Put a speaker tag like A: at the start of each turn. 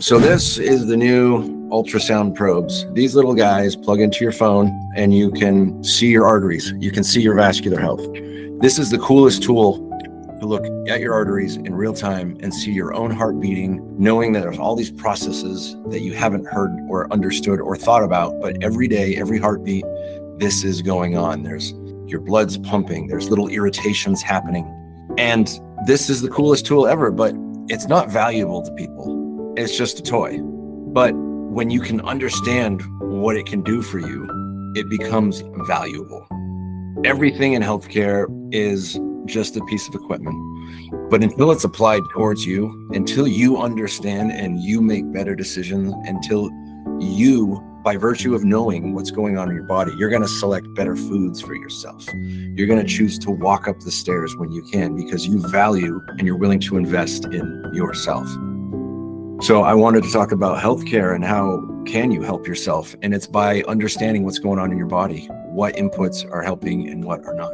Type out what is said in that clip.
A: So this is the new ultrasound probes. These little guys plug into your phone and you can see your arteries. You can see your vascular health. This is the coolest tool to look at your arteries in real time and see your own heart beating, knowing that there's all these processes that you haven't heard or understood or thought about, but every day, every heartbeat, this is going on. There's your blood's pumping, there's little irritations happening. And this is the coolest tool ever, but it's not valuable to people. It's just a toy. But when you can understand what it can do for you, it becomes valuable. Everything in healthcare is just a piece of equipment. But until it's applied towards you, until you understand and you make better decisions, until you, by virtue of knowing what's going on in your body, you're going to select better foods for yourself. You're going to choose to walk up the stairs when you can because you value and you're willing to invest in yourself. So I wanted to talk about healthcare and how can you help yourself? And it's by understanding what's going on in your body, what inputs are helping and what are not.